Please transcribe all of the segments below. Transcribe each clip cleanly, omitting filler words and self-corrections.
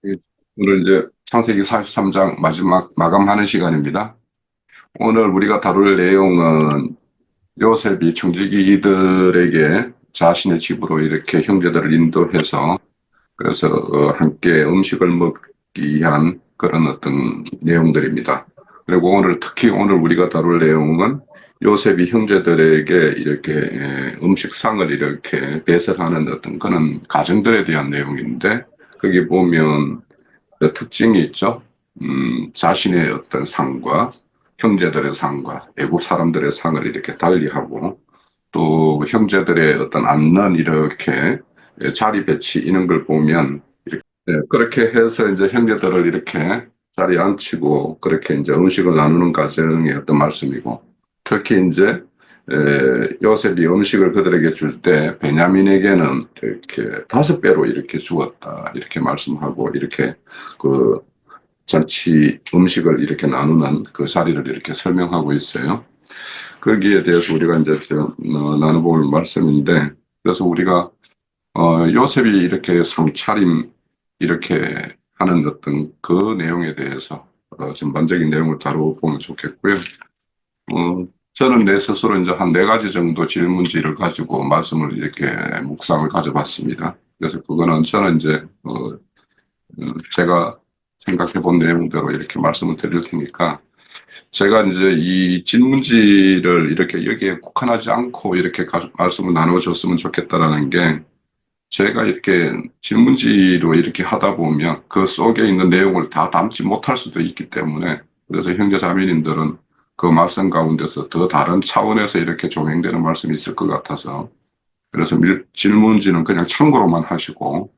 예, 오늘 이제 창세기 43장 마지막 마감하는 시간입니다. 오늘 우리가 다룰 내용은 요셉이 청지기 이들에게 자신의 집으로 이렇게 형제들을 인도해서 그래서 함께 음식을 먹기 위한 그런 어떤 내용들입니다. 그리고 오늘 우리가 다룰 내용은 요셉이 형제들에게 이렇게 음식상을 이렇게 배설하는 어떤 그런 가정들에 대한 내용인데 거기 보면 특징이 있죠. 자신의 어떤 상과 형제들의 상과 애국 사람들의 상을 이렇게 달리하고 또 형제들의 어떤 앉는 이렇게 자리 배치 이런 걸 보면 그렇게 해서 이제 형제들을 이렇게 자리에 앉히고 그렇게 이제 음식을 나누는 과정의 어떤 말씀이고 특히 이제 요셉이 음식을 그들에게 줄 때 베냐민에게는 이렇게 5배로 이렇게 주었다 이렇게 말씀하고 이렇게 그 잔치 음식을 이렇게 나누는 그 자리를 이렇게 설명하고 있어요. 거기에 대해서 우리가 이제 나눠볼 말씀인데, 그래서 우리가 요셉이 이렇게 상차림 이렇게 하는 어떤 그 내용에 대해서 전반적인 내용을 다뤄보면 좋겠고요. 저는 내 스스로 이제 한 4가지 정도 질문지를 가지고 말씀을 이렇게 묵상을 가져봤습니다. 그래서 그거는 저는 이제 제가 생각해 본 내용대로 이렇게 말씀을 드릴 테니까 제가 이제 이 질문지를 이렇게 여기에 국한하지 않고 이렇게 말씀을 나눠줬으면 좋겠다라는 게 제가 이렇게 질문지로 이렇게 하다 보면 그 속에 있는 내용을 다 담지 못할 수도 있기 때문에 그래서 형제 자매님들은 그 말씀 가운데서 더 다른 차원에서 이렇게 조명되는 말씀이 있을 것 같아서 그래서 질문지는 그냥 참고로만 하시고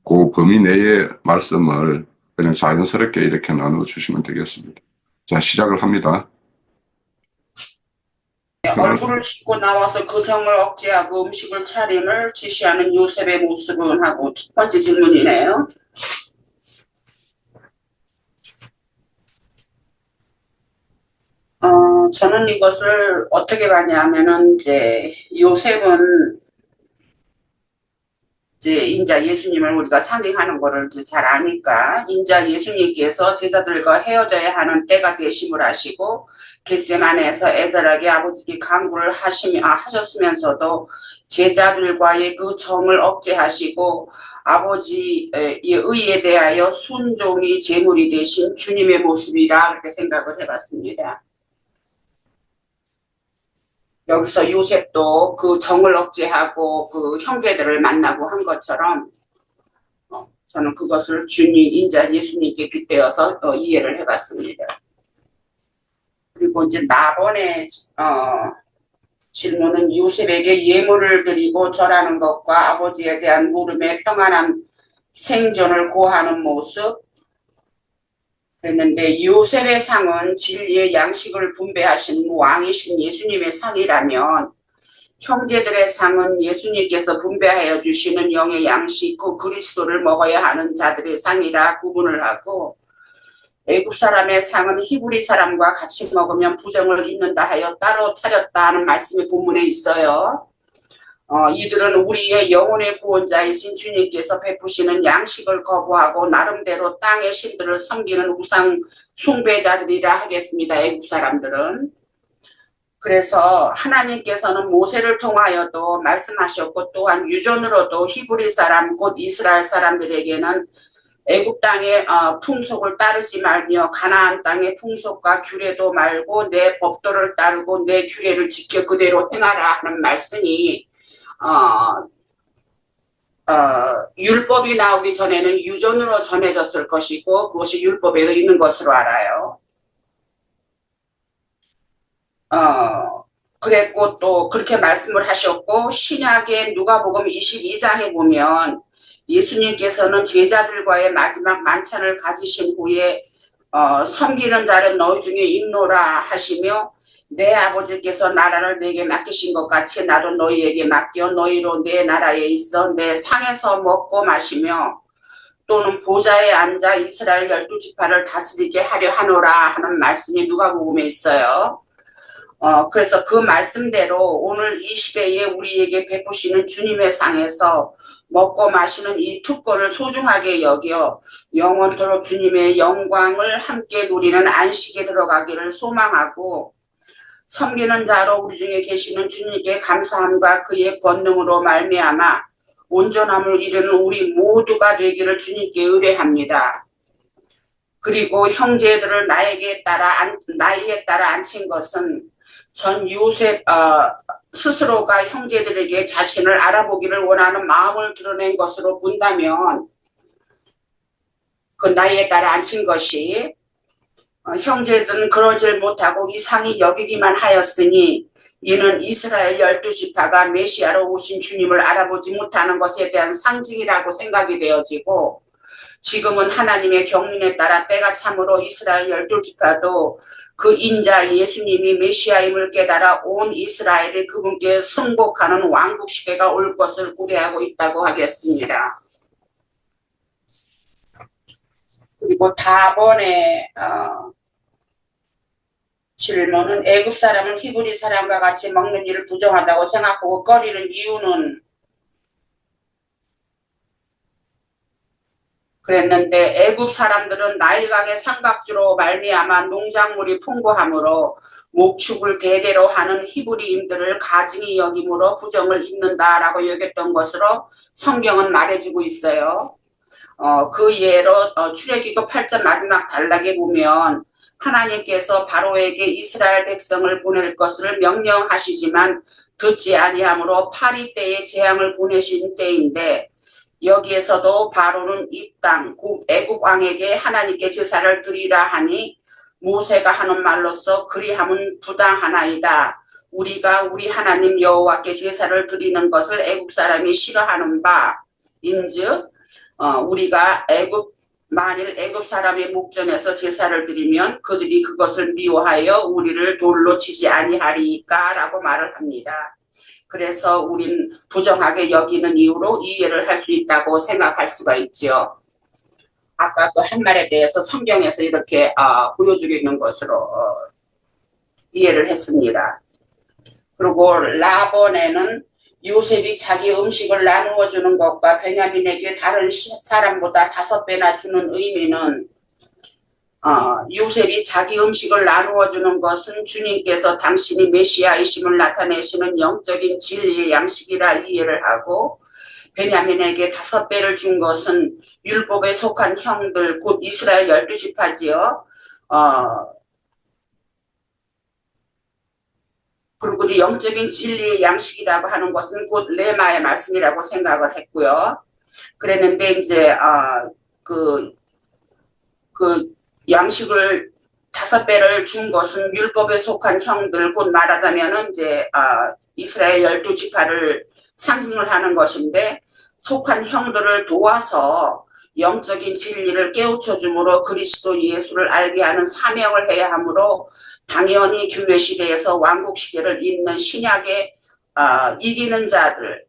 그 범위 내의 말씀을 그냥 자연스럽게 이렇게 나눠주시면 되겠습니다. 자, 시작을 합니다. 얼굴을 씻고 나와서 그 성을 억제하고 음식을 차림을 지시하는 요셉의 모습은 하고 첫 번째 질문이네요. 저는 이것을 어떻게 봤냐면은 이제 요셉은 이제 인자 예수님을 우리가 상징하는 거를 이제 잘 아니까 인자 예수님께서 제자들과 헤어져야 하는 때가 되심을 아시고 겟세마네에서 애절하게 아버지께 간구를 하셨으면서도 제자들과의 그 정을 억제하시고 아버지의 의에 대하여 순종이 제물이 되신 주님의 모습이라 그렇게 생각을 해봤습니다. 여기서 요셉도 그 정을 억제하고 그 형제들을 만나고 한 것처럼 저는 그것을 주님, 인자 예수님께 빗대어서 이해를 해봤습니다. 그리고 이제 나번의 질문은 요셉에게 예물을 드리고 절하는 것과 아버지에 대한 물음에 평안한 생존을 고하는 모습. 그랬는데 요셉의 상은 진리의 양식을 분배하신 왕이신 예수님의 상이라면 형제들의 상은 예수님께서 분배하여 주시는 영의 양식, 그 그리스도를 먹어야 하는 자들의 상이라 구분을 하고 애굽 사람의 상은 히브리 사람과 같이 먹으면 부정을 입는다 하여 따로 차렸다 하는 말씀이 본문에 있어요. 이들은 우리의 영혼의 구원자이신 주님께서 베푸시는 양식을 거부하고 나름대로 땅의 신들을 섬기는 우상 숭배자들이라 하겠습니다. 애굽 사람들은. 그래서 하나님께서는 모세를 통하여도 말씀하셨고 또한 유전으로도 히브리 사람 곧 이스라엘 사람들에게는 애굽 땅의 풍속을 따르지 말며 가나안 땅의 풍속과 규례도 말고 내 법도를 따르고 내 규례를 지켜 그대로 행하라 하는 말씀이 율법이 나오기 전에는 유전으로 전해졌을 것이고 그것이 율법에도 있는 것으로 알아요. 그랬고 또 그렇게 말씀을 하셨고 신약의 누가복음 22장에 보면 예수님께서는 제자들과의 마지막 만찬을 가지신 후에 섬기는 자는 너희 중에 있노라 하시며 내 아버지께서 나라를 내게 맡기신 것 같이 나도 너희에게 맡겨 너희로 내 나라에 있어 내 상에서 먹고 마시며 또는 보좌에 앉아 이스라엘 12지파를 다스리게 하려 하노라 하는 말씀이 누가복음에 있어요. 그래서 그 말씀대로 오늘 이 시대에 우리에게 베푸시는 주님의 상에서 먹고 마시는 이 특권을 소중하게 여겨 영원토록 주님의 영광을 함께 누리는 안식에 들어가기를 소망하고, 섬기는 자로 우리 중에 계시는 주님께 감사함과 그의 권능으로 말미암아 온전함을 이루는 우리 모두가 되기를 주님께 의뢰합니다. 그리고 형제들을 나이에 따라 앉힌 것은 전 요셉 스스로가 형제들에게 자신을 알아보기를 원하는 마음을 드러낸 것으로 본다면, 그 나이에 따라 앉힌 것이 형제들은 그러질 못하고 이상히 여기기만 하였으니 이는 이스라엘 12지파가 메시아로 오신 주님을 알아보지 못하는 것에 대한 상징이라고 생각이 되어지고, 지금은 하나님의 경륜에 따라 때가 참으로 이스라엘 12지파도 그 인자 예수님이 메시아임을 깨달아 온 이스라엘이 그분께 순복하는 왕국 시대가 올 것을 고려하고 있다고 하겠습니다. 그리고 다번에 질문은, 애굽 사람은 히브리 사람과 같이 먹는 일을 부정하다고 생각하고 꺼리는 이유는, 그랬는데, 애굽 사람들은 나일강의 삼각주로 말미암아 농작물이 풍부하므로 목축을 대대로 하는 히브리인들을 가증히 여김으로 부정을 입는다라고 여겼던 것으로 성경은 말해주고 있어요. 그 예로 출애기도 8장 마지막 단락에 보면 하나님께서 바로에게 이스라엘 백성을 보낼 것을 명령하시지만 듣지 아니함으로 파리 때에 재앙을 보내신 때인데, 여기에서도 바로는 이 땅 애굽 왕에게 하나님께 제사를 드리라 하니 모세가 하는 말로써 그리함은 부당하나이다. 우리가 우리 하나님 여호와께 제사를 드리는 것을 애굽 사람이 싫어하는 바인즉, 우리가 만일 애굽 사람의 목전에서 제사를 드리면 그들이 그것을 미워하여 우리를 돌로 치지 아니하리까라고 말을 합니다. 그래서 우린 부정하게 여기는 이유로 이해를 할 수 있다고 생각할 수가 있죠. 아까 그 한 말에 대해서 성경에서 이렇게 보여주고 있는 것으로 이해를 했습니다. 그리고 라본에는 요셉이 자기 음식을 나누어 주는 것과 베냐민에게 다른 사람보다 5배나 주는 의미는, 요셉이 자기 음식을 나누어 주는 것은 주님께서 당신이 메시아이심을 나타내시는 영적인 진리의 양식이라 이해를 하고, 베냐민에게 5배를 준 것은 율법에 속한 형들 곧 이스라엘 12지파지요. 그리고 영적인 진리의 양식이라고 하는 것은 곧 레마의 말씀이라고 생각을 했고요. 그랬는데 이제 그 양식을 5배를 준 것은 율법에 속한 형들, 곧 말하자면은 이제 이스라엘 12지파를 상징을 하는 것인데, 속한 형들을 도와서 영적인 진리를 깨우쳐 주므로 그리스도 예수를 알게 하는 사명을 해야 하므로, 당연히 교회 시대에서 왕국 시대를 잇는 신약의 이기는 자들,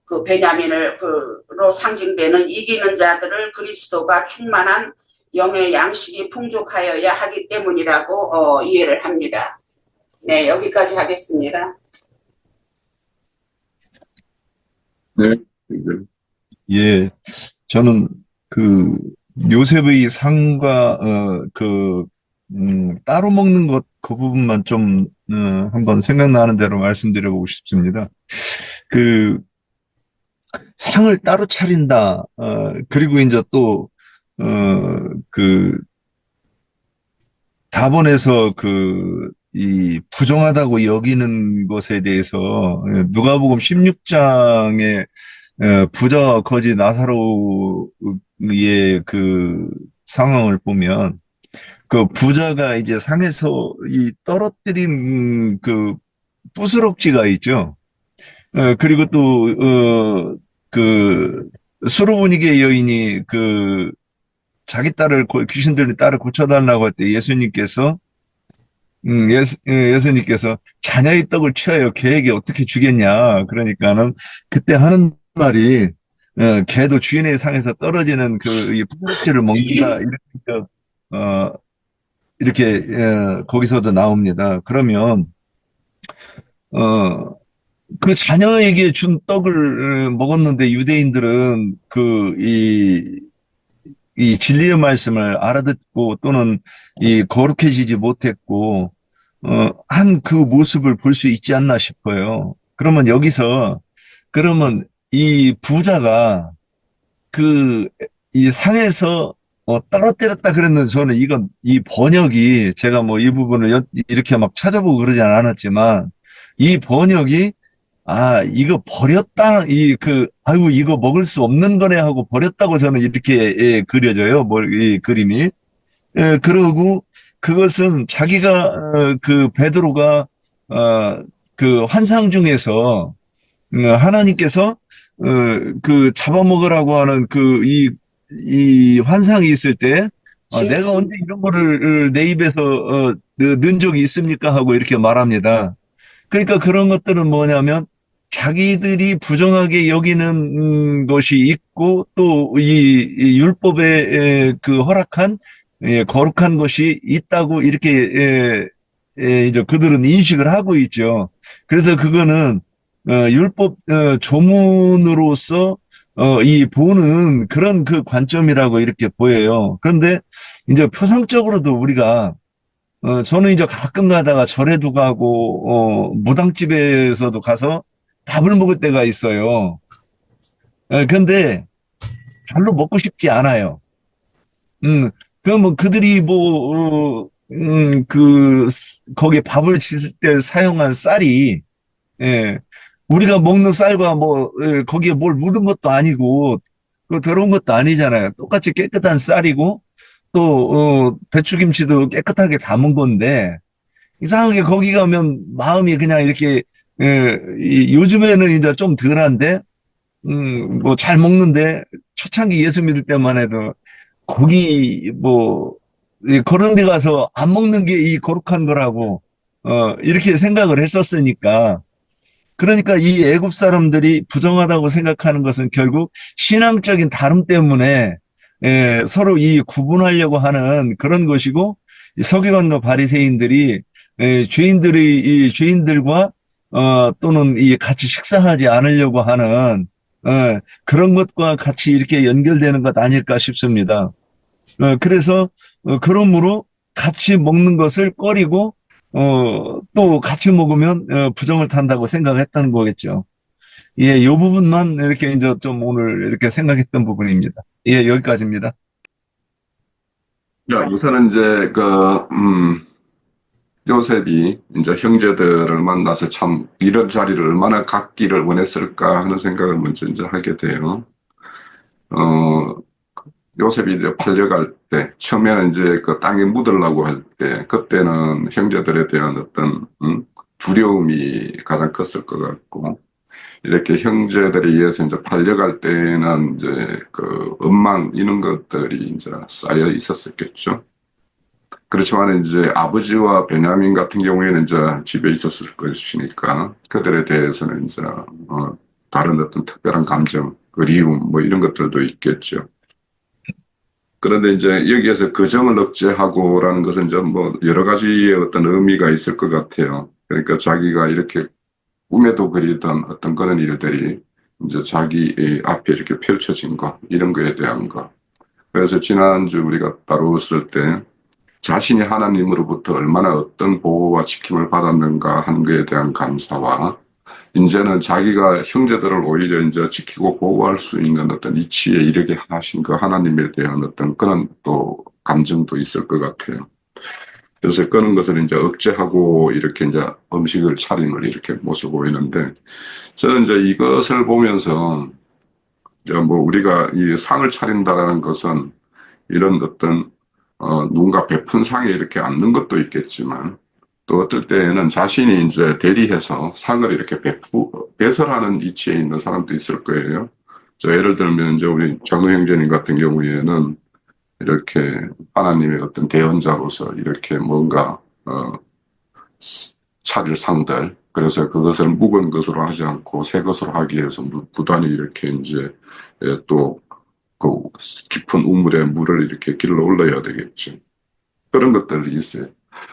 그 베냐민으로 상징되는 이기는 자들을 그리스도가 충만한 영의 양식이 풍족하여야 하기 때문이라고 이해를 합니다. 네, 여기까지 하겠습니다. 네. 예, 저는 그 요셉의 상과 따로 먹는 것 그 부분만 좀 한번 생각나는 대로 말씀드려보고 싶습니다. 그 상을 따로 차린다. 그리고 이제 또 다본에서 이 부정하다고 여기는 것에 대해서 누가복음 16장에 부자 거지 나사로의 그 상황을 보면, 그 부자가 이제 상에서 이 떨어뜨린 그 부스럭지가 있죠. 그리고 또 수르보니게 여인이 자기 귀신 들린 딸을 고쳐달라고 할 때 예수님께서 자녀의 떡을 취하여 개에게 어떻게 주겠냐. 그러니까는 그때 하는 말이, 개도 주인의 상에서 떨어지는 이 부스럭지를 먹는다. 이렇게 거기서도 나옵니다. 그러면 그 자녀에게 준 떡을 먹었는데 유대인들은 이 진리의 말씀을 알아듣고 또는 이 거룩해지지 못했고, 한 그 모습을 볼 수 있지 않나 싶어요. 그러면 여기서, 그러면 이 부자가 그, 이 상에서 떨어뜨렸다 그랬는데 저는 이 번역이 제가 뭐 이 부분을 이렇게 막 찾아보고 그러진 않았지만 이 번역이 이거 버렸다, 아이고, 이거 먹을 수 없는 거네 하고 버렸다고 저는 이렇게, 그려져요. 뭐, 이 그림이. 그러고 그것은 자기가, 베드로가, 그 환상 중에서, 하나님께서, 잡아먹으라고 하는 이 환상이 있을 때, 내가 언제 이런 거를 내 입에서, 넣은 적이 있습니까? 하고 이렇게 말합니다. 그러니까 그런 것들은 뭐냐면 자기들이 부정하게 여기는 것이 있고 또 이 율법에 허락한 거룩한 것이 있다고 이렇게 이제 그들은 인식을 하고 있죠. 그래서 그거는 율법 조문으로서 이 보는 그런 그 관점이라고 이렇게 보여요. 그런데 이제 표상적으로도 우리가 저는 이제 가끔 가다가 절에도 가고, 무당집에서도 가서 밥을 먹을 때가 있어요. 근데 별로 먹고 싶지 않아요. 그러면 그들이 거기에 밥을 짓을 때 사용한 쌀이, 예, 우리가 먹는 쌀과 거기에 뭘 묻은 것도 아니고, 그 더러운 것도 아니잖아요. 똑같이 깨끗한 쌀이고, 또, 배추김치도 깨끗하게 담은 건데, 이상하게 거기 가면 마음이 그냥 이렇게 요즘에는 이제 좀 덜한데 뭐 잘 먹는데 초창기 예수 믿을 때만 해도 고기 그런 데 가서 안 먹는 게 이 거룩한 거라고 이렇게 생각을 했었으니까 그러니까 이 애굽 사람들이 부정하다고 생각하는 것은 결국 신앙적인 다름 때문에 서로 이 구분하려고 하는 그런 것이고 이 서기관과 바리새인들이 이 죄인들과 또는 이 같이 식사하지 않으려고 하는 그런 것과 같이 이렇게 연결되는 것 아닐까 싶습니다. 그래서 그러므로 같이 먹는 것을 꺼리고 또 같이 먹으면 부정을 탄다고 생각했다는 거겠죠. 예, 이 부분만 이렇게 이제 좀 오늘 이렇게 생각했던 부분입니다. 예, 여기까지입니다. 야, 우선은 이제 요셉이 이제 형제들을 만나서 참 이런 자리를 얼마나 갖기를 원했을까 하는 생각을 먼저 이제 하게 돼요. 어, 요셉이 이제 팔려갈 때, 처음에는 이제 그 땅에 묻으려고 할 때, 그때는 형제들에 대한 어떤, 두려움이 가장 컸을 것 같고, 이렇게 형제들에 의해서 이제 팔려갈 때는 이제 그 원망, 이런 것들이 이제 쌓여 있었겠죠. 그렇지만 이제 아버지와 베냐민 같은 경우에는 이제 집에 있었을 것이니까, 그들에 대해서는 이제, 다른 어떤 특별한 감정, 그리움, 뭐 이런 것들도 있겠죠. 그런데 이제 여기에서 거정을 억제하고라는 것은 이제 뭐 여러 가지의 어떤 의미가 있을 것 같아요. 그러니까 자기가 이렇게 꿈에도 그리던 어떤 그런 일들이 이제 자기 앞에 이렇게 펼쳐진 것, 이런 거에 대한 것. 그래서 지난주 우리가 다루었을 때 자신이 하나님으로부터 얼마나 어떤 보호와 지킴을 받았는가 하는 것에 대한 감사와 이제는 자기가 형제들을 오히려 이제 지키고 보호할 수 있는 어떤 이치에 이르게 하신 그 하나님에 대한 어떤 그런 또 감정도 있을 것 같아요. 그래서 그런 것을 이제 억제하고 이렇게 이제 음식을 차림을 이렇게 모습 보이는데 저는 이제 이것을 보면서 이제 뭐 우리가 이 상을 차린다라는 것은 이런 어떤 누군가 베푼 상에 이렇게 앉는 것도 있겠지만 또 어떨 때에는 자신이 이제 대리해서 상을 이렇게 배설하는 위치에 있는 사람도 있을 거예요. 예를 들면 이제 우리 장로 형제님 같은 경우에는 이렇게 하나님의 어떤 대언자로서 이렇게 뭔가 차릴 상들, 그래서 그것을 묵은 것으로 하지 않고 새 것으로 하기 위해서 부단히 이렇게 이제 또 그 깊은 우물에 물을 이렇게 길러 올려야 되겠죠. 그런 것들이 있어요.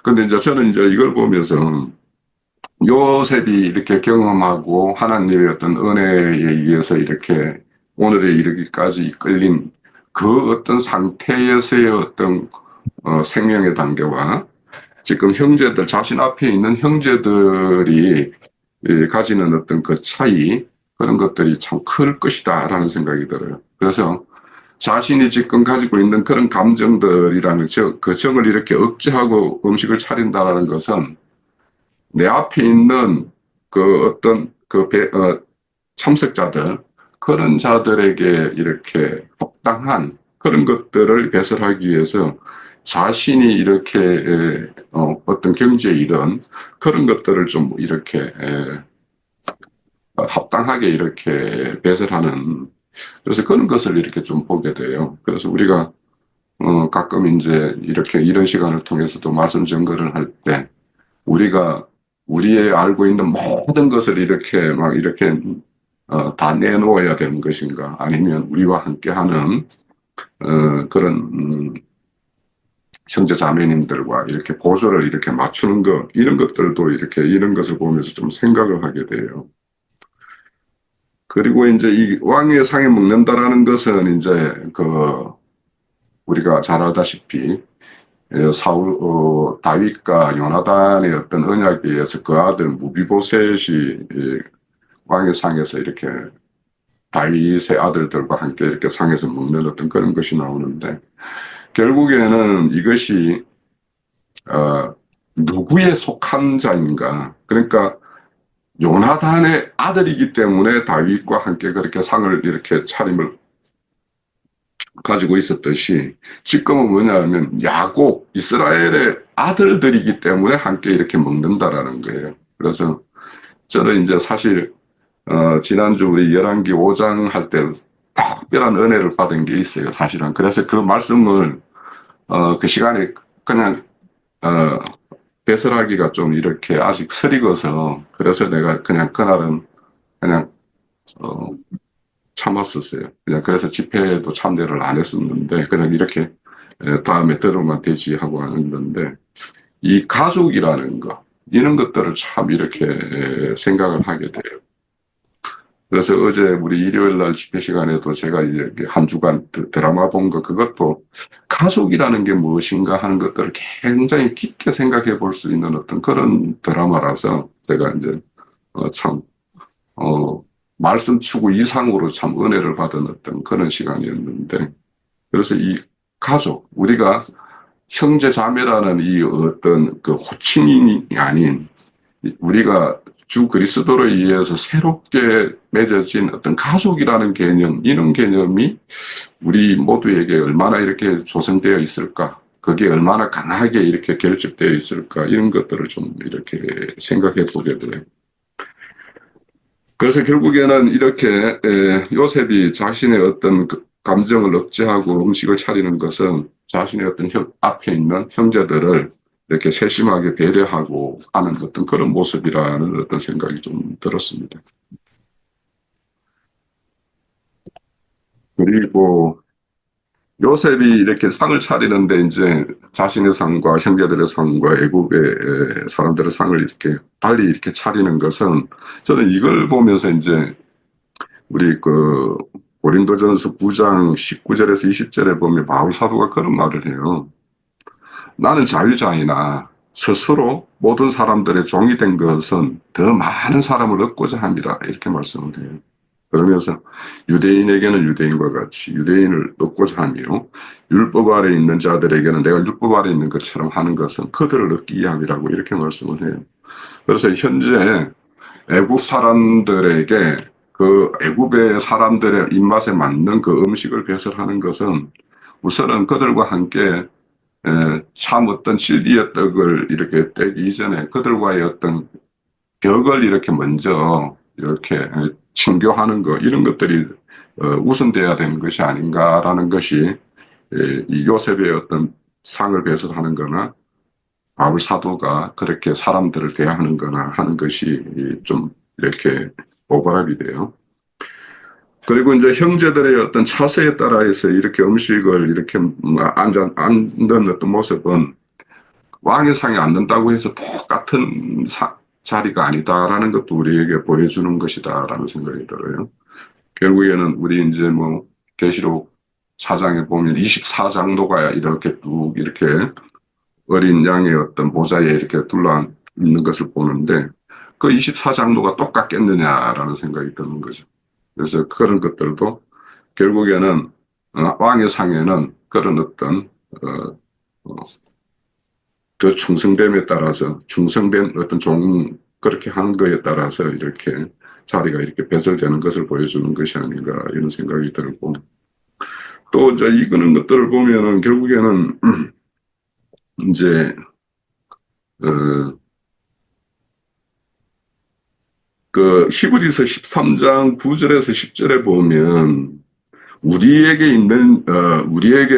근데 이제 저는 이제 이걸 보면서 요셉이 이렇게 경험하고 하나님의 어떤 은혜에 의해서 이렇게 오늘에 이르기까지 이끌린 그 어떤 상태에서의 어떤 생명의 단계와 지금 형제들, 자신 앞에 있는 형제들이 가지는 어떤 그 차이, 그런 것들이 참 클 것이다라는 생각이 들어요. 그래서 자신이 지금 가지고 있는 그런 감정들이라는 그 정을 이렇게 억제하고 음식을 차린다라는 것은 내 앞에 있는 그 어떤 참석자들, 그런 자들에게 이렇게 합당한 그런 것들을 배설하기 위해서 자신이 이렇게 어떤 경제이든 그런 것들을 좀 이렇게 합당하게 이렇게 배설하는, 그래서 그런 것을 이렇게 좀 보게 돼요. 그래서 우리가 가끔 이제 이렇게 이런 시간을 통해서도 말씀 전거를 할 때 우리가 우리의 알고 있는 모든 것을 이렇게 막 이렇게 다 내놓아야 되는 것인가, 아니면 우리와 함께하는 그런 형제 자매님들과 이렇게 보조를 이렇게 맞추는 것, 이런 것들도 이렇게 이런 것을 보면서 좀 생각을 하게 돼요. 그리고 이제 이 왕의 상에 먹는다라는 것은 이제 우리가 잘 알다시피 다윗과 요나단의 어떤 언약에 의해서 그 아들 무비보셋이 왕의 상에서 이렇게 다윗의 아들들과 함께 이렇게 상에서 먹는 어떤 그런 것이 나오는데, 결국에는 이것이 누구에 속한 자인가? 그러니까 요나단의 아들이기 때문에 다윗과 함께 그렇게 상을 이렇게 차림을 가지고 있었듯이, 지금은 뭐냐면 야곱, 이스라엘의 아들들이기 때문에 함께 이렇게 먹는다라는 거예요. 그래서 저는 이제 사실 지난주 우리 열왕기 5장 할 때 특별한 은혜를 받은 게 있어요, 사실은. 그래서 그 말씀을 그 시간에 그냥 배설하기가 좀 이렇게 아직 서리거서, 그래서 내가 그냥 그날은 그냥 참았었어요. 그냥 그래서 집회에도 참여를 안 했었는데, 그냥 이렇게 다음에 들으면 되지 하고 하는데, 이 가족이라는 거, 이런 것들을 참 이렇게 생각을 하게 돼요. 그래서 어제 우리 일요일 날 집회 시간에도 제가 이제 한 주간 드라마 본 거, 그것도 가족이라는 게 무엇인가 하는 것들을 굉장히 깊게 생각해 볼 수 있는 어떤 그런 드라마라서 제가 이제 참 말씀 추구 이상으로 참 은혜를 받은 어떤 그런 시간이었는데, 그래서 이 가족, 우리가 형제 자매라는 이 어떤 그 호칭이 아닌, 우리가 주 그리스도로 의해서 새롭게 맺어진 어떤 가족이라는 개념, 이런 개념이 우리 모두에게 얼마나 이렇게 조성되어 있을까, 그게 얼마나 강하게 이렇게 결집되어 있을까, 이런 것들을 좀 이렇게 생각해 보게 돼요. 그래서 결국에는 이렇게 요셉이 자신의 어떤 감정을 억제하고 음식을 차리는 것은 자신의 어떤 앞에 있는 형제들을 이렇게 세심하게 배려하고 하는 어떤 그런 모습이라는 어떤 생각이 좀 들었습니다. 그리고 요셉이 이렇게 상을 차리는데 이제 자신의 상과 형제들의 상과 애굽의 사람들의 상을 이렇게 달리 이렇게 차리는 것은, 저는 이걸 보면서 이제 우리 고린도전서 9장 19절에서 20절에 보면 바울 사도가 그런 말을 해요. 나는 자유자이나 스스로 모든 사람들의 종이 된 것은 더 많은 사람을 얻고자 함이라, 이렇게 말씀을 해요. 그러면서 유대인에게는 유대인과 같이 유대인을 얻고자 하며, 율법 아래 있는 자들에게는 내가 율법 아래 있는 것처럼 하는 것은 그들을 얻기 위함이라고 이렇게 말씀을 해요. 그래서 현재 애굽 사람들에게 그 애굽의 사람들의 입맛에 맞는 그 음식을 배설하는 것은, 우선은 그들과 함께 참 어떤 진리의 떡을 이렇게 떼기 이전에 그들과의 어떤 벽을 이렇게 먼저 이렇게 친교하는 것, 이런 것들이 우선돼야 되는 것이 아닌가라는 것이 이 요셉의 어떤 상을 배설하는 거나 바울 사도가 그렇게 사람들을 대하는 거나 하는 것이 좀 이렇게 오버랩이 돼요. 그리고 이제 형제들의 어떤 차세에 따라서 이렇게 음식을 이렇게 앉는 어떤 모습은 왕의 상에 앉는다고 해서 똑같은 자리가 아니다라는 것도 우리에게 보여주는 것이다라는 생각이 들어요. 결국에는 우리 이제 뭐 계시록 4장에 보면 24장로가 이렇게 쭉 이렇게 어린 양의 어떤 보좌에 이렇게 둘러 있는 것을 보는데 그 24장로가 똑같겠느냐라는 생각이 드는 거죠. 그래서 그런 것들도 결국에는 왕의 상에는 그런 어떤 그 충성됨에 따라서 충성된 어떤 그렇게 하는 거에 따라서 이렇게 자리가 이렇게 배설되는 것을 보여주는 것이 아닌가 이런 생각이 들고 또 이제 이거는 것들을 보면은 결국에는 이제 그 히브리서 13장 9절에서 10절에 보면 우리에게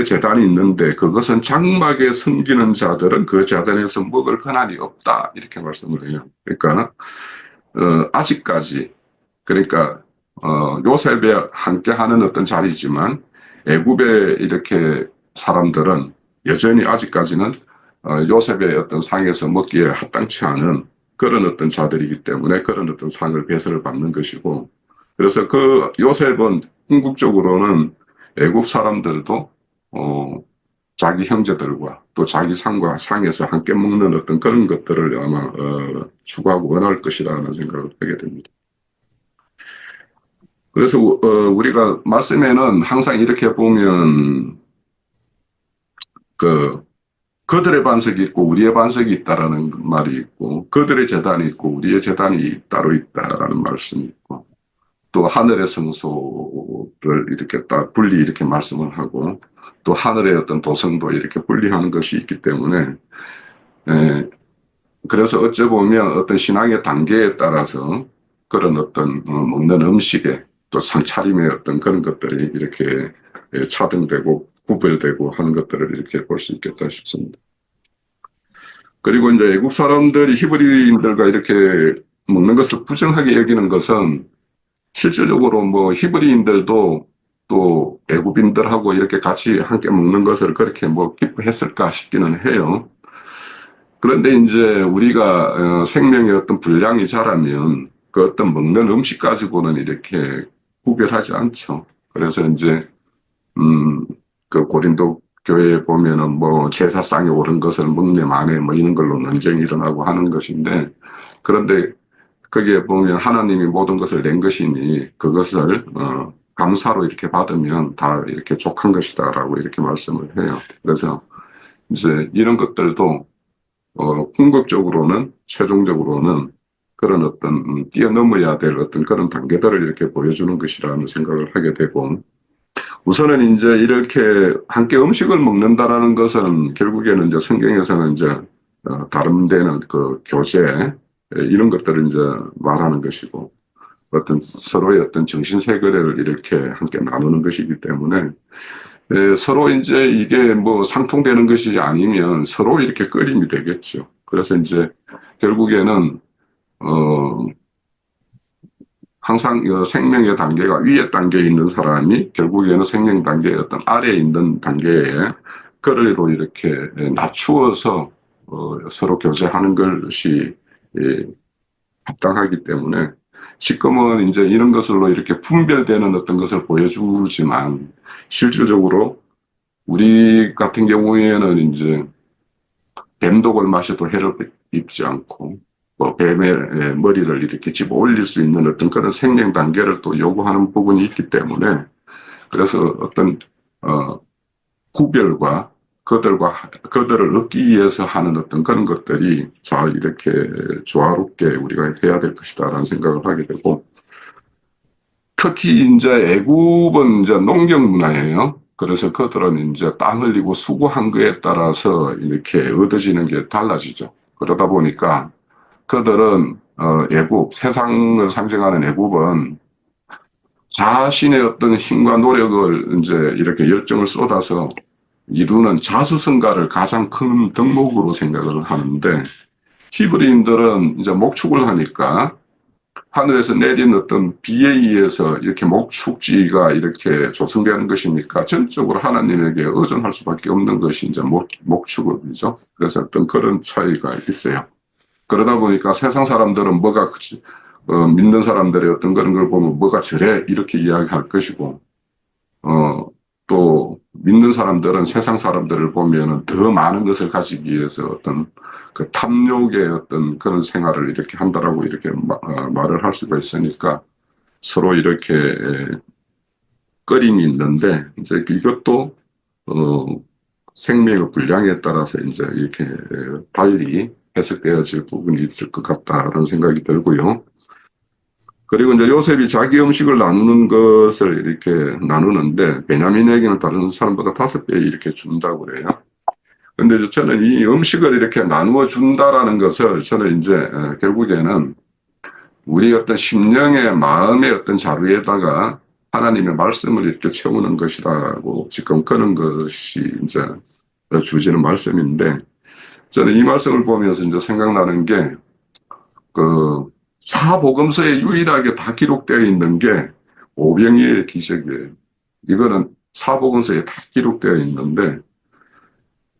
제단이 있는데 그것은 장막에 섬기는 자들은 그 제단에서 먹을 권한이 없다. 이렇게 말씀을 해요. 그러니까, 아직까지, 그러니까, 요셉에 함께 하는 어떤 자리지만 애굽의 이렇게 사람들은 여전히 아직까지는 요셉의 어떤 상에서 먹기에 합당치 않은 그런 어떤 자들이기 때문에 그런 어떤 상을 배설을 받는 것이고 그래서 그 요셉은 궁극적으로는 애굽 사람들도 자기 형제들과 또 자기 상에서 함께 먹는 어떤 그런 것들을 아마 추구하고 원할 것이라는 생각을 하게 됩니다. 그래서 우리가 말씀에는 항상 이렇게 보면 그들의 반석이 있고 우리의 반석이 있다라는 말이 있고 그들의 제단이 있고 우리의 제단이 따로 있다라는 말씀이 있고 또 하늘의 성소를 이렇게 딱 분리 이렇게 말씀을 하고 또 하늘의 어떤 도성도 이렇게 분리하는 것이 있기 때문에 그래서 어찌 보면 어떤 신앙의 단계에 따라서 그런 어떤 먹는 음식에 또 상차림의 어떤 그런 것들이 이렇게 차등되고 구별되고 하는 것들을 이렇게 볼 수 있겠다 싶습니다. 그리고 이제 애국 사람들이 히브리인들과 이렇게 먹는 것을 부정하게 여기는 것은 실질적으로 뭐 히브리인들도 또 애굽인들하고 이렇게 같이 함께 먹는 것을 그렇게 뭐 기뻐했을까 싶기는 해요. 그런데 이제 우리가 생명의 어떤 분량이 자라면 그 어떤 먹는 음식 가지고는 이렇게 구별하지 않죠. 그래서 이제 그 고린도 교회에 보면은 뭐 제사상에 오른 것을 먹네 마네 뭐 이런 걸로 논쟁이 일어나고 하는 것인데 그런데 거기에 보면 하나님이 모든 것을 낸 것이니 그것을 감사로 이렇게 받으면 다 이렇게 족한 것이다라고 이렇게 말씀을 해요. 그래서 이제 이런 것들도 궁극적으로는 최종적으로는 그런 어떤 뛰어넘어야 될 어떤 그런 단계들을 이렇게 보여주는 것이라는 생각을 하게 되고 우선은 이제 이렇게 함께 음식을 먹는다라는 것은 결국에는 이제 성경에서는 이제 다른 데는 그 교제 이런 것들을 이제 말하는 것이고 어떤 서로의 어떤 정신세계를 이렇게 함께 나누는 것이기 때문에 서로 이제 이게 뭐 상통되는 것이 아니면 서로 이렇게 끌림이 되겠죠. 그래서 이제 결국에는 항상 생명의 단계가 위에 단계에 있는 사람이 결국에는 생명 단계의 어떤 아래에 있는 단계에 거리로 이렇게 낮추어서 서로 교제하는 것이 합당하기 때문에 지금은 이제 이런 것으로 이렇게 분별되는 어떤 것을 보여주지만 실질적으로 우리 같은 경우에는 이제 뱀독을 마셔도 해를 입지 않고 뭐 뱀의 머리를 이렇게 집어 올릴 수 있는 어떤 그런 생명 단계를 또 요구하는 부분이 있기 때문에 그래서 어떤 구별과 그들을 얻기 위해서 하는 어떤 그런 것들이 잘 이렇게 조화롭게 우리가 해야 될 것이다라는 생각을 하게 되고 특히 이제 애굽은 이제 농경 문화예요. 그래서 그들은 이제 땀 흘리고 수고한 거에 따라서 이렇게 얻어지는 게 달라지죠. 그러다 보니까 그들은 애굽, 세상을 상징하는 애굽은 자신의 어떤 힘과 노력을 이제 이렇게 열정을 쏟아서 이루는 자수성가를 가장 큰 덕목으로 생각을 하는데 히브리인들은 이제 목축을 하니까 하늘에서 내린 어떤 비에 의해서 이렇게 목축지가 이렇게 조성되는 것이니까 전적으로 하나님에게 의존할 수밖에 없는 것이 이제 목축이죠. 그래서 어떤 그런 차이가 있어요. 그러다 보니까 세상 사람들은 뭐가 믿는 사람들의 어떤 그런 걸 보면 뭐가 저래 이렇게 이야기할 것이고 또 믿는 사람들은 세상 사람들을 보면은 더 많은 것을 가지기 위해서 어떤 그 탐욕의 어떤 그런 생활을 이렇게 한다라고 이렇게 말을 할 수가 있으니까 서로 이렇게 꺼림이 있는데 이제 이것도 생명의 분량에 따라서 이제 이렇게 달리 해석되어질 부분이 있을 것 같다라는 생각이 들고요. 그리고 이제 요셉이 자기 음식을 나누는 것을 이렇게 나누는데 베냐민에게는 다른 사람보다 5배 이렇게 준다고 그래요. 근데 저는 이 음식을 이렇게 나누어 준다라는 것을 저는 이제 결국에는 우리 어떤 심령의 마음의 어떤 자루에다가 하나님의 말씀을 이렇게 채우는 것이라고 지금 그런 것이 이제 주시는 말씀인데 저는 이 말씀을 보면서 이제 생각나는 게 그 사복음서에 유일하게 다 기록되어 있는 게 오병이의 기적이에요. 이거는 사복음서에 다 기록되어 있는데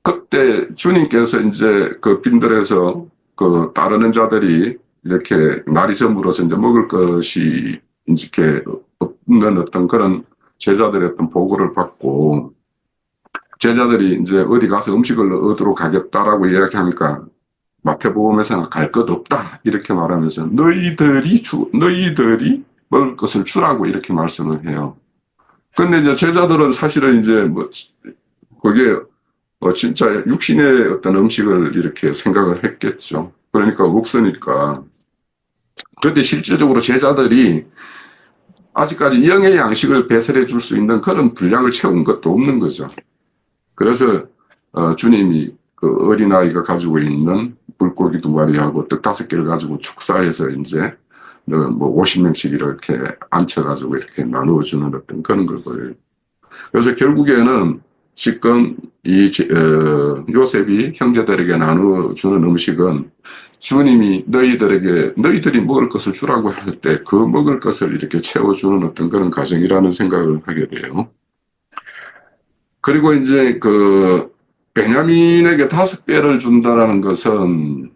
그때 주님께서 이제 그 빈들에서 그 따르는 자들이 이렇게 날이 저물어서 이제 먹을 것이 이렇게 없는 어떤 그런 제자들의 어떤 보고를 받고 제자들이 이제 어디 가서 음식을 얻으러 가겠다라고 이야기하니까 마태복음에서는 갈 것 없다 이렇게 말하면서 너희들이 먹을 것을 주라고 이렇게 말씀을 해요. 근데 이제 제자들은 사실은 이제 뭐 그게 진짜 육신의 어떤 음식을 이렇게 생각을 했겠죠. 그러니까 없으니까. 그런데 실질적으로 제자들이 아직까지 영의 양식을 배설해 줄 수 있는 그런 분량을 채운 것도 없는 거죠. 그래서 주님이 그 어린아이가 가지고 있는 물고기 2마리하고 떡 5개를 가지고 축사해서 이제 뭐 50명씩 이렇게 앉혀가지고 이렇게 나누어주는 어떤 그런 걸 보여요. 그래서 결국에는 지금 이 요셉이 형제들에게 나누어주는 음식은 주님이 너희들이 먹을 것을 주라고 할 때 그 먹을 것을 이렇게 채워주는 어떤 그런 과정이라는 생각을 하게 돼요. 그리고 이제 그 베냐민에게 5배를 준다라는 것은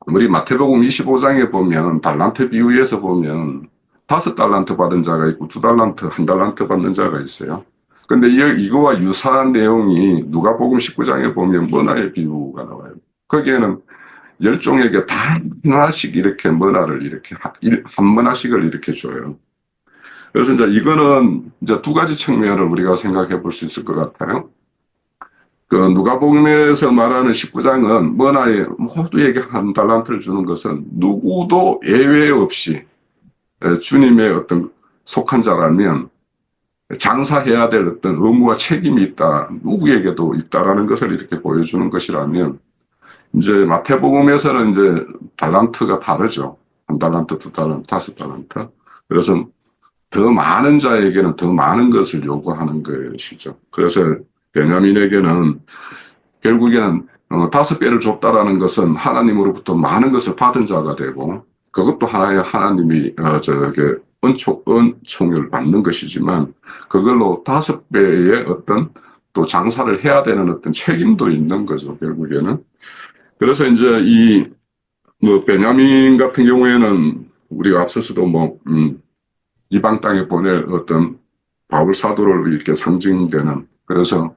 우리 마태복음 25장에 보면 달란트 비유에서 보면 5달란트 받은 자가 있고 2달란트, 1달란트 받는 자가 있어요. 근데 이거와 유사한 내용이 누가복음 19장에 보면 머나의 비유가 나와요. 거기에는 10종에게 다 하나씩 이렇게 머나를 이렇게 한 머나씩을 이렇게 줘요. 그래서 이제 이거는 이제 2가지 측면을 우리가 생각해 볼 수 있을 것 같아요. 그 누가복음에서 말하는 19장은 머나에 모두에게 1달란트를 주는 것은 누구도 예외 없이 주님의 어떤 속한 자라면 장사해야 될 어떤 의무와 책임이 있다. 누구에게도 있다라는 것을 이렇게 보여주는 것이라면 이제 마태복음에서는 이제 달란트가 다르죠. 1달란트, 2달란트, 5달란트. 그래서 더 많은 자에게는 더 많은 것을 요구하는 것이죠. 그래서 베냐민에게는 결국에는 5배를 줬다라는 것은 하나님으로부터 많은 것을 받은 자가 되고 그것도 하나의 하나님이 은총을 받는 것이지만 그걸로 5배의 어떤 또 장사를 해야 되는 어떤 책임도 있는 거죠. 결국에는. 그래서 이제 뭐 베냐민 같은 경우에는 우리가 앞서서도 이방 땅에 보낼 어떤 바울 사도를 이렇게 상징되는 그래서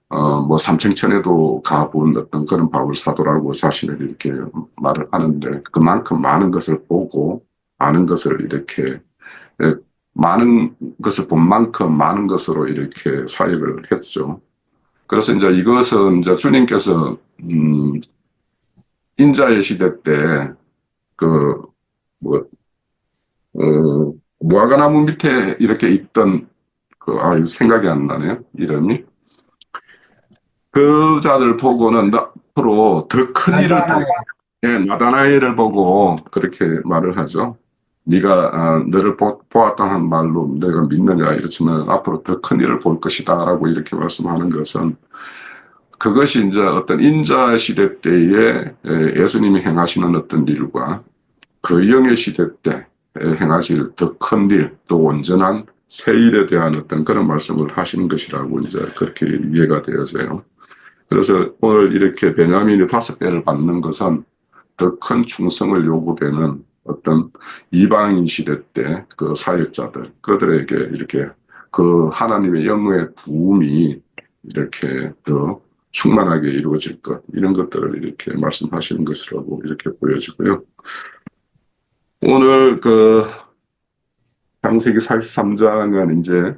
뭐 삼층천에도 가본 어떤 그런 바울 사도라고 자신을 이렇게 말을 하는데 그만큼 많은 것을 보고 많은 것을 이렇게 많은 것을 본 만큼 많은 것으로 이렇게 사역을 했죠. 그래서 이제 이것은 이제 주님께서 인자의 시대 때 무화과나무 밑에 이렇게 있던 생각이 안 나네요. 이름이. 그 자들 보고는 앞으로 더 큰 일을 나다나엘을 보고 그렇게 말을 하죠. 네가 너를 보았다는 말로 내가 믿느냐 이렇지만 앞으로 더 큰 일을 볼 것이다라고 이렇게 말씀하는 것은 그것이 이제 어떤 인자 시대 때에 예수님이 행하시는 어떤 일과 그 영의 시대 때 행하실 더 큰 일, 또 온전한 새 일에 대한 어떤 그런 말씀을 하시는 것이라고 이제 그렇게 이해가 되어져요. 그래서 오늘 이렇게 베냐민이 5배를 받는 것은 더 큰 충성을 요구되는 어떤 이방인 시대 때 그 사역자들, 그들에게 이렇게 그 하나님의 영의 부음이 이렇게 더 충만하게 이루어질 것, 이런 것들을 이렇게 말씀하시는 것이라고 이렇게 보여지고요. 오늘 그 창세기 43장은 이제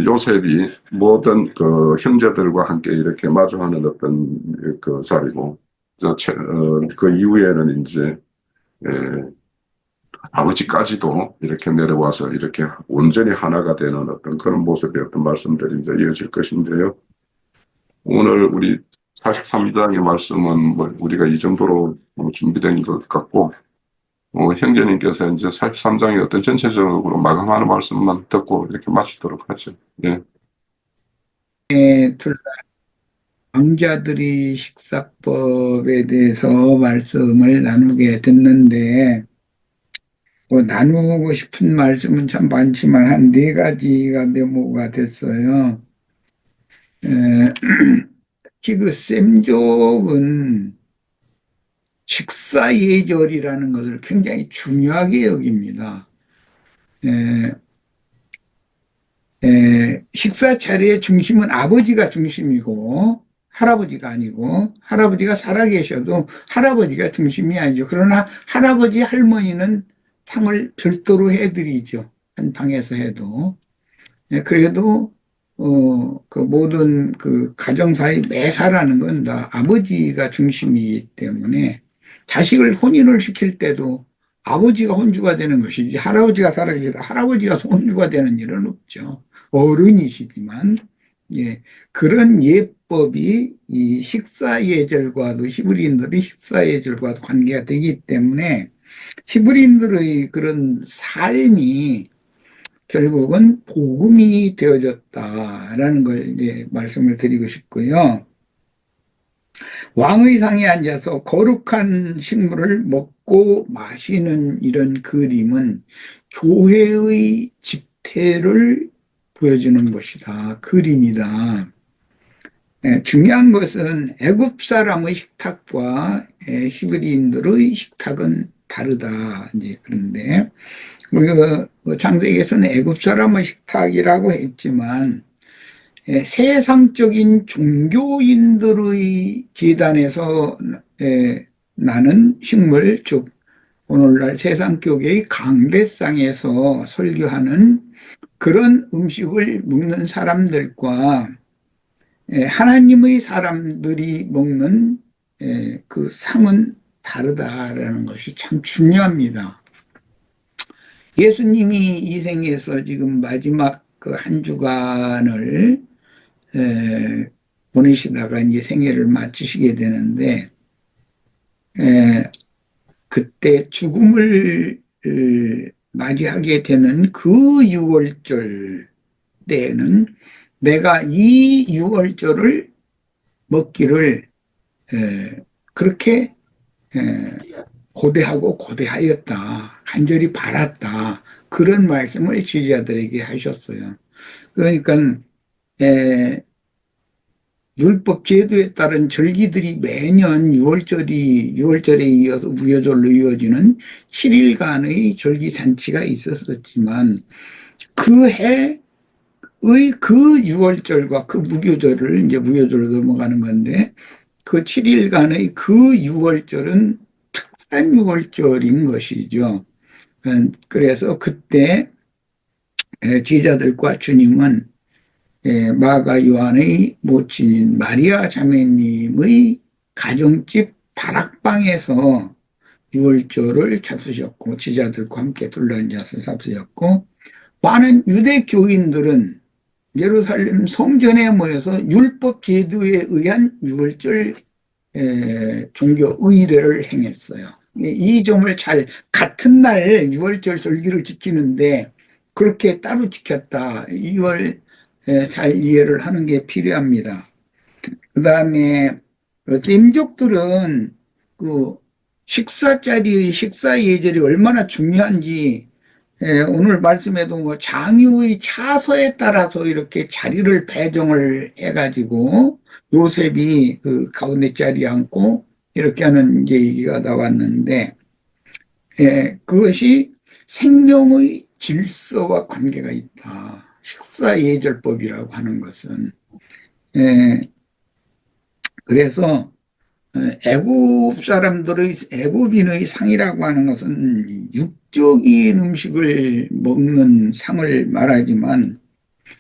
요셉이 모든 그 형제들과 함께 이렇게 마주하는 어떤 그 자리고, 그 이후에는 이제 아버지까지도 이렇게 내려와서 이렇게 온전히 하나가 되는 어떤 그런 모습의 어떤 말씀들이 이제 이어질 것인데요. 오늘 우리 43장의 말씀은 뭐 우리가 이 정도로 준비된 것 같고, 형제님께서 이제 43장의 어떤 전체적으로 마감하는 말씀만 듣고 이렇게 마치도록 하죠. 예. 왕자들이 식사법에 대해서 말씀을 나누게 됐는데, 뭐 나누고 싶은 말씀은 참 많지만 한 4가지가 메모가 됐어요. 특히 그 셈족은 식사 예절이라는 것을 굉장히 중요하게 여깁니다. 식사 차례의 중심은 아버지가 중심이고 할아버지가 아니고, 할아버지가 살아계셔도 할아버지가 중심이 아니죠. 그러나 할아버지 할머니는 탕을 별도로 해드리죠. 한 방에서 해도. 그래도 그 모든 그 가정사의 매사라는 건 다 아버지가 중심이기 때문에 자식을 혼인을 시킬 때도 아버지가 혼주가 되는 것이지, 할아버지가 살아계셔도 할아버지가 혼주가 되는 일은 없죠. 어른이시지만. 예, 그런 예법이 이 식사 예절과도, 히브리인들의 식사 예절과도 관계가 되기 때문에 히브리인들의 그런 삶이 결국은 복음이 되어졌다라는 걸 이제 말씀을 드리고 싶고요. 왕의 상에 앉아서 거룩한 식물을 먹고 마시는 이런 그림은 교회의 집태를 보여주는 것이다. 그림이다. 중요한 것은 애굽 사람의 식탁과 히브리인들의 식탁은 다르다. 이제 그런데 우리가 창세기에서는 애굽 사람의 식탁이라고 했지만 세상적인 종교인들의 제단에서 나는 식물, 즉 오늘날 세상교계의 강대상에서 설교하는 그런 음식을 먹는 사람들과 하나님의 사람들이 먹는 그 상은 다르다라는 것이 참 중요합니다. 예수님이 이 생에서 지금 마지막 그 한 주간을 보내시다가 이제 생애를 마치시게 되는데, 그때 죽음을 맞이하게 되는 그 6월절 때에는 내가 이 6월절을 먹기를 그렇게 고대하고 고대하였다, 간절히 바랐다, 그런 말씀을 지지자들에게 하셨어요. 그러니까 율법 제도에 따른 절기들이 매년 6월절에 이어서 무교절로 이어지는 7일간의 절기 잔치가 있었었지만, 그 해의 그 6월절과 그 무교절을 이제 무교절로 넘어가는 건데, 그 7일간의 그 6월절은 특별한 6월절인 것이죠. 그래서 그때 제자들과 주님은 마가 요한의 모친인 마리아 자매님의 가정집 다락방에서 6월절을 잡수셨고, 제자들과 함께 둘러앉아서 잡수셨고, 많은 유대 교인들은 예루살렘 성전에 모여서 율법 제도에 의한 6월절 종교 의례를 행했어요. 이 점을 같은 날 6월절 절기를 지키는데 그렇게 따로 지켰다, 이걸 잘 이해를 하는 게 필요합니다. 그 다음에 셈족들은 그 식사 자리의 식사 예절이 얼마나 중요한지 오늘 말씀에도 뭐 장유의 차서에 따라서 이렇게 자리를 배정을 해가지고 요셉이 그 가운데 자리에 앉고 이렇게 하는 이제 얘기가 나왔는데, 그것이 생명의 질서와 관계가 있다. 식사예절법이라고 하는 것은. 그래서 애굽 사람들의, 애굽인의 상이라고 하는 것은 육적인 음식을 먹는 상을 말하지만,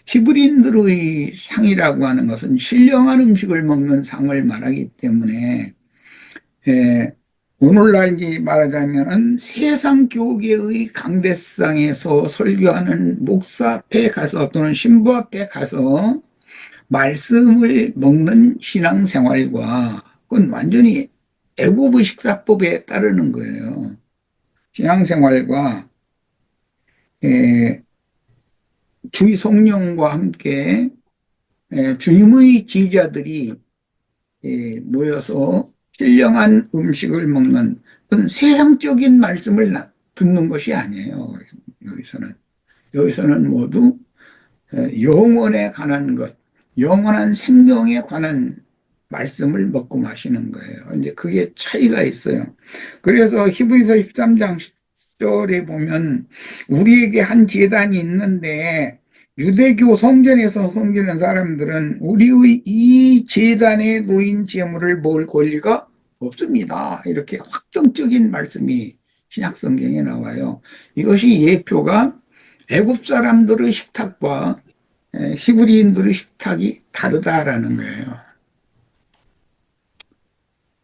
히브리인들의 상이라고 하는 것은 신령한 음식을 먹는 상을 말하기 때문에, 오늘날 이제 말하자면은 세상 교계의 강대상에서 설교하는 목사 앞에 가서 또는 신부 앞에 가서 말씀을 먹는 신앙생활과 그건 완전히 애굽의 식사법에 따르는 거예요. 신앙생활과 주의 성령과 함께 주님의 지휘자들이 모여서 신령한 음식을 먹는 그건 세상적인 말씀을 듣는 것이 아니에요. 여기서는 모두 영혼에 관한 것, 영원한 생명에 관한 말씀을 먹고 마시는 거예요. 이제 그게 차이가 있어요. 그래서 히브리서 13장 10절에 보면 우리에게 한 제단이 있는데 유대교 성전에서 섬기는 사람들은 우리의 이 제단에 놓인 제물을 먹을 권리가 없습니다. 이렇게 확정적인 말씀이 신약성경에 나와요. 이것이 예표가 애굽 사람들의 식탁과 히브리인들의 식탁이 다르다라는 거예요.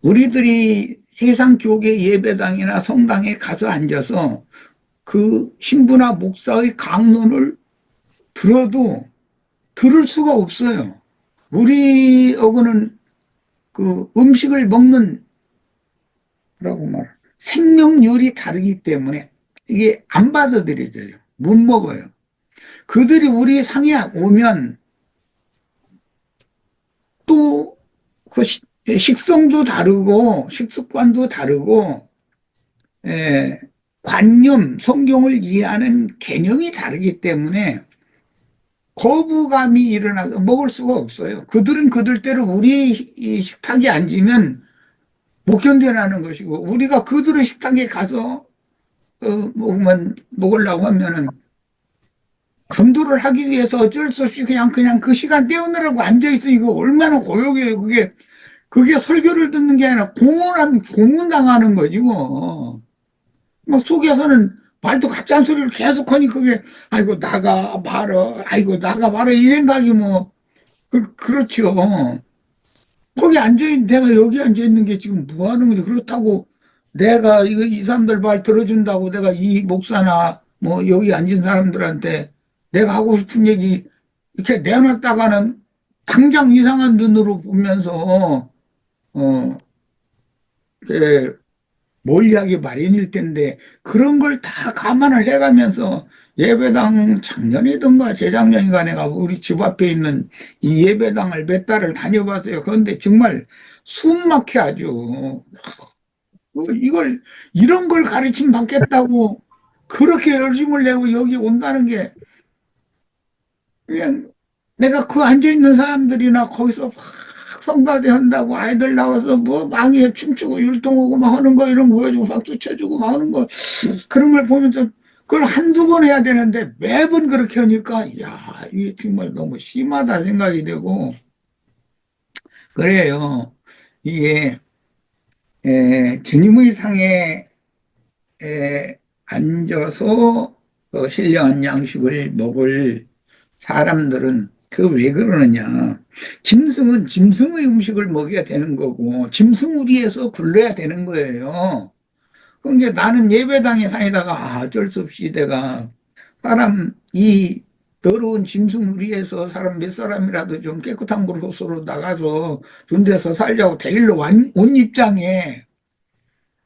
우리들이 세상 교계 예배당이나 성당에 가서 앉아서 그 신부나 목사의 강론을 들어도 들을 수가 없어요. 우리하고는 그 음식을 먹는 뭐라고 생명률이 다르기 때문에 이게 안 받아들여져요. 못 먹어요. 그들이 우리 상에 오면 또 그 식성도 다르고 식습관도 다르고 관념, 성경을 이해하는 개념이 다르기 때문에 거부감이 일어나서 먹을 수가 없어요. 그들은 그들대로 우리 식탁에 앉으면 못 견뎌나는 것이고 우리가 그들의 식탁에 가서 먹으려고 하면은 전도를 하기 위해서 어쩔 수 없이 그냥 그 시간 때우느라고 앉아있어. 이거 얼마나 고역이에요. 그게 설교를 듣는 게 아니라 고문당하는 거지, 뭐. 속에서는 말도 가짜한 소리를 계속 하니 그게, 아이고, 나가 봐라. 이 생각이 뭐, 그렇죠. 거기 내가 여기 앉아있는 게 지금 뭐 하는 거지. 그렇다고 내가 이 사람들 말 들어준다고 내가 이 목사나 뭐 여기 앉은 사람들한테 내가 하고 싶은 얘기 이렇게 내놨다가는 당장 이상한 눈으로 보면서 멀리하기 마련일 텐데 그런 걸 다 감안을 해가면서 예배당 작년이든가 재작년인가 내가 우리 집 앞에 있는 이 예배당을 몇 달을 다녀봤어요. 그런데 정말 숨막혀 아주. 이런 걸 가르침 받겠다고 그렇게 열심을 내고 여기 온다는 게 그냥 내가 그 앉아있는 사람들이나 거기서 막 성가대 한다고 아이들 나와서 뭐 망에 춤추고 율동하고 막 하는 거 이런 거 보여주고 박수 쳐주고 막 하는 거 그런 걸 보면서 그걸 한두 번 해야 되는데 매번 그렇게 하니까 야 이게 정말 너무 심하다 생각이 되고 그래요. 이게 주님의 상에 앉아서 신령한 양식을 먹을 사람들은 그 왜 그러느냐. 짐승은 짐승의 음식을 먹여야 되는 거고 짐승우리에서 굴러야 되는 거예요. 그러니까 나는 예배당에 다니다가 어쩔 수 없이 내가 이 더러운 짐승우리에서 사람 몇 사람이라도 좀 깨끗한 곳으로 나가서 존재해서 살자고 데리러 온 입장에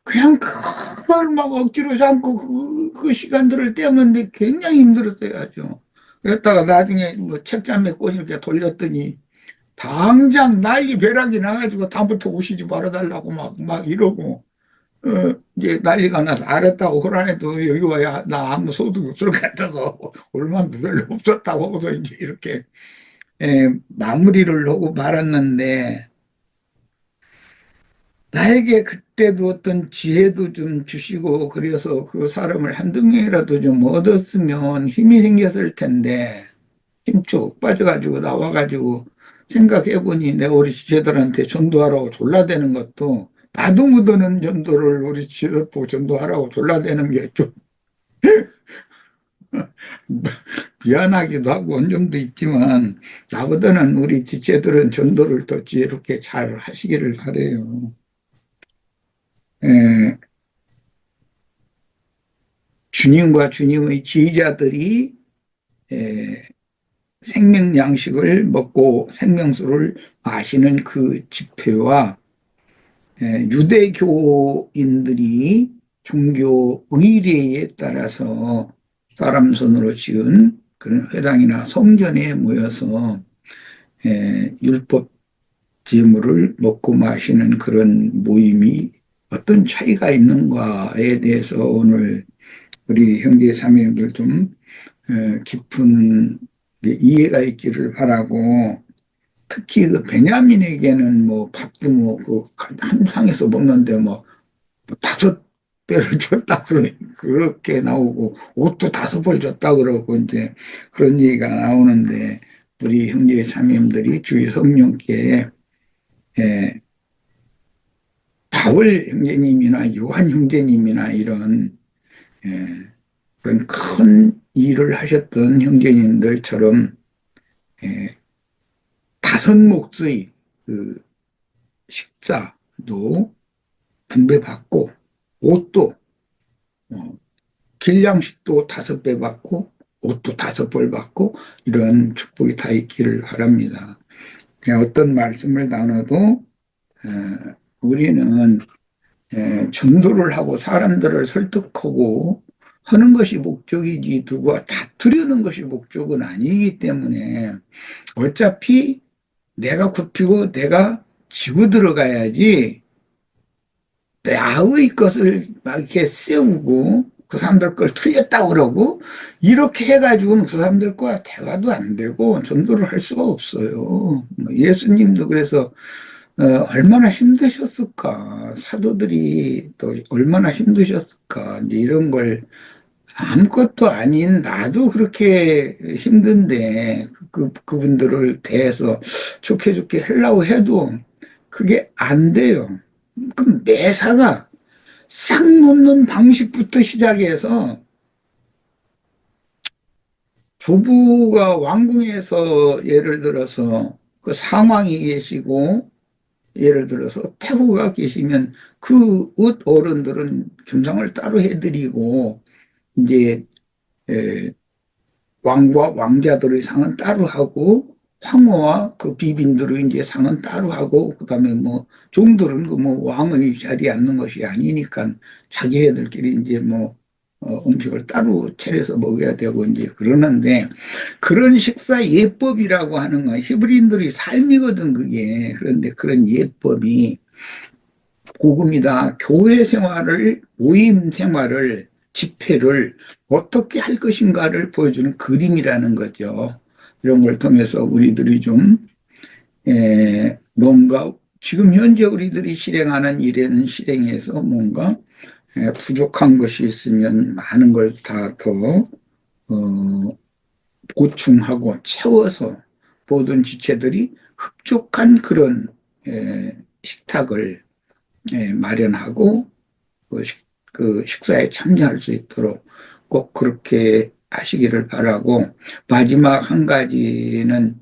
그냥 그걸 막 억지로 삼고 그 시간들을 때우는데 굉장히 힘들었어요. 아주. 그랬다가 나중에 뭐 책잠에 꽂 이렇게 돌렸더니 당장 난리 벼락이 나가지고 다음부터 오시지 말아달라고 막 이러고 이제 난리가 나서 알았다고 그러네도 여기 와야 나 아무 소득이 없을 것 같아서 얼마 별로 없었다고 하고서 이제 이렇게 마무리를 하고 말았는데 나에게 그때도 어떤 지혜도 좀 주시고 그래서 그 사람을 한두 명이라도 좀 얻었으면 힘이 생겼을 텐데 힘 쭉 빠져가지고 나와가지고 생각해보니 내가 우리 지체들한테 전도하라고 졸라대는 것도 나도 묻어는 전도를 우리 지체들 보고 전도하라고 졸라대는 게 좀 미안하기도 하고 온 점도 있지만 나보다는 우리 지체들은 전도를 더 지혜롭게 잘 하시기를 바라요. 예, 주님과 주님의 지휘자들이 생명 양식을 먹고 생명수를 마시는 그 집회와 유대교인들이 종교 의례에 따라서 사람 손으로 지은 그런 회당이나 성전에 모여서 율법 제물을 먹고 마시는 그런 모임이 어떤 차이가 있는가에 대해서 오늘 우리 형제 자매들 좀 깊은 이해가 있기를 바라고, 특히 그 베냐민에게는 뭐 밥도 뭐 그 한 상에서 먹는데 뭐 다섯 배를 줬다 그렇게 나오고 옷도 다섯 벌 줬다 그러고 이제 그런 얘기가 나오는데, 우리 형제 자매님들이 주의 성령께 바울 형제님이나 요한 형제님이나 이런 그런 큰 일을 하셨던 형제님들처럼 다섯 몫의 그 식사도 분배받고 옷도 길냥식도 다섯 배 받고 옷도 다섯 벌 받고 이런 축복이 다 있기를 바랍니다. 어떤 말씀을 나눠도 우리는 전도를 하고 사람들을 설득하고 하는 것이 목적이지 누구와 다투려는 것이 목적은 아니기 때문에 어차피 내가 굽히고 내가 지고 들어가야지 나의 것을 막 이렇게 세우고 그 사람들 걸 틀렸다고 그러고 이렇게 해가지고는 그 사람들과 대화도 안 되고 전도를 할 수가 없어요. 예수님도 그래서 얼마나 힘드셨을까, 사도들이 또 얼마나 힘드셨을까, 이제 이런 걸 아무것도 아닌 나도 그렇게 힘든데 그분들을 대해서 좋게 좋게 하려고 해도 그게 안 돼요. 그럼 매사가 상 놓는 방식부터 시작해서, 조부가 왕궁에서 예를 들어서 그 상왕이 계시고 예를 들어서 태후가 계시면 그 윗 어른들은 겸상을 따로 해드리고 이제 왕과 왕자들의 상은 따로 하고 황후와 그 비빈들의 이제 상은 따로 하고, 그다음에 뭐 종들은 그 뭐 왕의 자리에 앉는 것이 아니니까 자기네들끼리 이제 뭐 음식을 따로 차려서 먹어야 되고 이제 그러는데, 그런 식사 예법이라고 하는 건 히브리인들의 삶이거든 그게. 그런데 그런 예법이 복음이다. 교회 생활을, 모임 생활을, 집회를 어떻게 할 것인가를 보여주는 그림이라는 거죠. 이런 걸 통해서 우리들이 좀 뭔가 지금 현재 우리들이 실행하는 일은 실행해서 뭔가 부족한 것이 있으면 많은 걸 다 더 보충하고 채워서 모든 지체들이 흡족한 그런 식탁을 마련하고 그 식사에 참여할 수 있도록 꼭 그렇게 하시기를 바라고, 마지막 한 가지는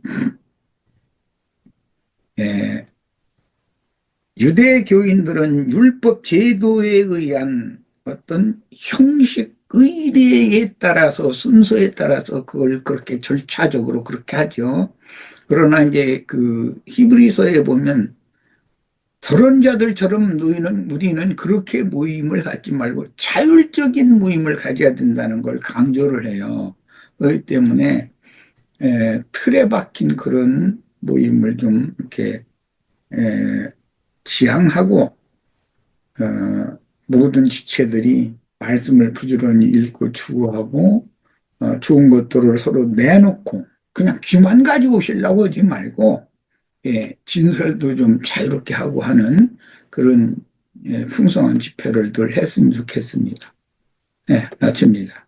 유대교인들은 율법 제도에 의한 어떤 형식 의례에 따라서 순서에 따라서 그걸 그렇게 절차적으로 그렇게 하죠. 그러나 이제 그 히브리서에 보면 저런 자들처럼 우리는 그렇게 모임을 갖지 말고 자율적인 모임을 가져야 된다는 걸 강조를 해요. 그렇기 때문에 틀에 박힌 그런 모임을 좀 이렇게 지향하고 모든 지체들이 말씀을 부지런히 읽고 추구하고 좋은 것들을 서로 내놓고 그냥 귀만 가지고 오시려고 하지 말고 진설도 좀 자유롭게 하고 하는 그런 풍성한 집회를 늘 했으면 좋겠습니다. 마칩니다.